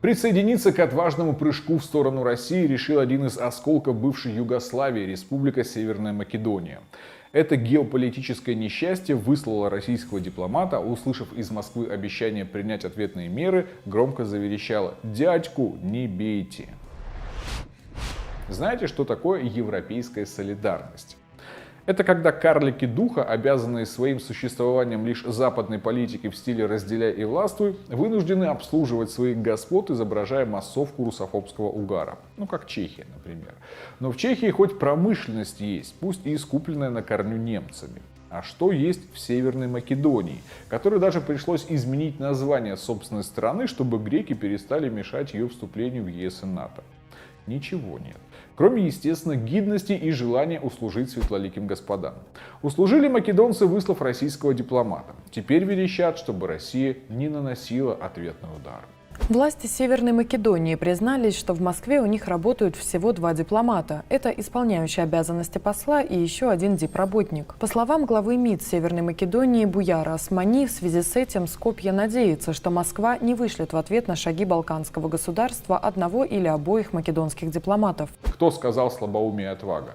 Присоединиться к отважному прыжку в сторону России решил один из осколков бывшей Югославии, Республика Северная Македония. Это геополитическое несчастье выслало российского дипломата, услышав из Москвы обещание принять ответные меры, громко заверещало: «Дядьку не бейте». Знаете, что такое европейская солидарность? Это когда карлики духа, обязанные своим существованием лишь западной политике в стиле «разделяй и властвуй», вынуждены обслуживать своих господ, изображая массовку русофобского угара. Ну, как Чехия, например. Но в Чехии хоть промышленность есть, пусть и искупленная на корню немцами. А что есть в Северной Македонии, которой даже пришлось изменить название собственной страны, чтобы греки перестали мешать ее вступлению в ЕС и НАТО? Ничего нет. Кроме, естественно, гидности и желания услужить светлоликим господам. Услужили македонцы, выслав российского дипломата. Теперь верещат, чтобы Россия не наносила ответный удар. Власти Северной Македонии признались, что в Москве у них работают всего 2 дипломата. Это исполняющий обязанности посла и еще один дипработник. По словам главы МИД Северной Македонии Буяра Османи, в связи с этим Скопье надеется, что Москва не вышлет в ответ на шаги балканского государства одного или обоих македонских дипломатов. Кто сказал слабоумие и отвага?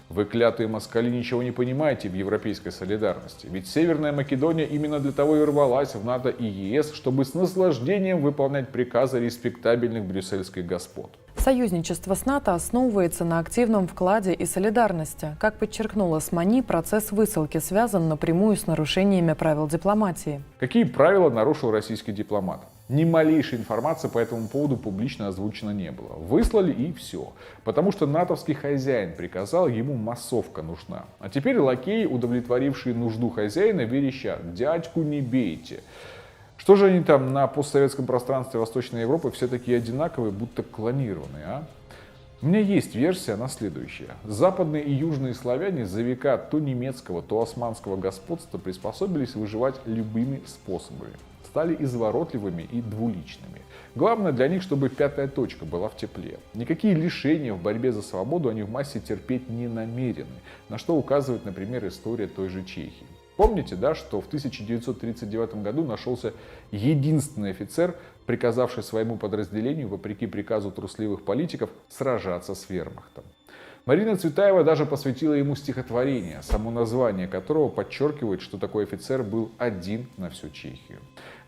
Вы, клятые москали, ничего не понимаете в европейской солидарности. Ведь Северная Македония именно для того и рвалась в НАТО и ЕС, чтобы с наслаждением выполнять приказы респектабельных брюссельских господ. Союзничество с НАТО основывается на активном вкладе и солидарности. Как подчеркнула Османи, процесс высылки связан напрямую с нарушениями правил дипломатии. Какие правила нарушил российский дипломат? Ни малейшей информации по этому поводу публично озвучено не было. Выслали и все. Потому что натовский хозяин приказал, ему массовка нужна. А теперь лакеи, удовлетворившие нужду хозяина, верещат: «Дядьку не бейте». Что же они там на постсоветском пространстве Восточной Европы все такие одинаковые, будто клонированные, а? У меня есть версия, она следующая. Западные и южные славяне за века то немецкого, то османского господства приспособились выживать любыми способами. Стали изворотливыми и двуличными. Главное для них, чтобы пятая точка была в тепле. Никакие лишения в борьбе за свободу они в массе терпеть не намерены, на что указывает, например, история той же Чехии. Помните, да, что в 1939 году нашелся единственный офицер, приказавший своему подразделению, вопреки приказу трусливых политиков, сражаться с вермахтом. Марина Цветаева даже посвятила ему стихотворение, само название которого подчеркивает, что такой офицер был один на всю Чехию.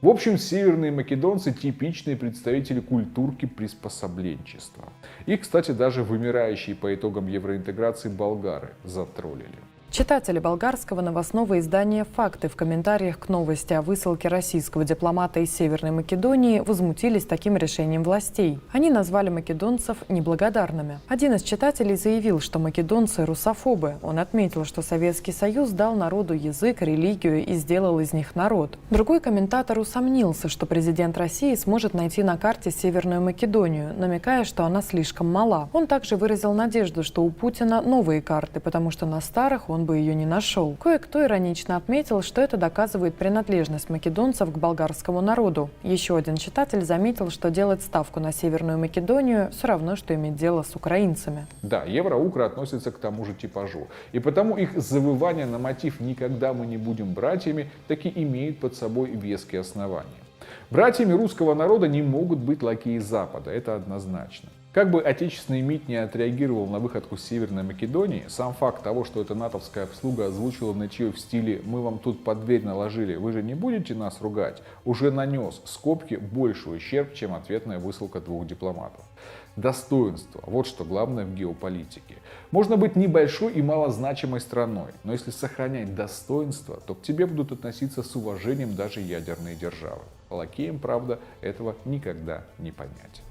В общем, северные македонцы – типичные представители культурки приспособленчества. Их, кстати, даже вымирающие по итогам евроинтеграции болгары затроллили. Читатели болгарского новостного издания «Факты» в комментариях к новости о высылке российского дипломата из Северной Македонии возмутились таким решением властей. Они назвали македонцев неблагодарными. Один из читателей заявил, что македонцы – русофобы. Он отметил, что Советский Союз дал народу язык, религию и сделал из них народ. Другой комментатор усомнился, что президент России сможет найти на карте Северную Македонию, намекая, что она слишком мала. Он также выразил надежду, что у Путина новые карты, потому что на старых он бы ее не нашел. Кое-кто иронично отметил, что это доказывает принадлежность македонцев к болгарскому народу. Еще один читатель заметил, что делать ставку на Северную Македонию все равно, что иметь дело с украинцами. Да, евроукры относятся к тому же типажу. И потому их завывание на мотив «никогда мы не будем братьями» таки имеет под собой веские основания. Братьями русского народа не могут быть лакеи Запада, это однозначно. Как бы отечественный МИД не отреагировал на выходку с Северной Македонии, сам факт того, что эта натовская обслуга озвучила нытье в стиле «мы вам тут под дверь наложили, вы же не будете нас ругать», уже нанес Скопье больший ущерб, чем ответная высылка 2 дипломатов. Достоинство – вот что главное в геополитике. Можно быть небольшой и малозначимой страной, но если сохранять достоинство, то к тебе будут относиться с уважением даже ядерные державы. Лакеям, правда, этого никогда не понять.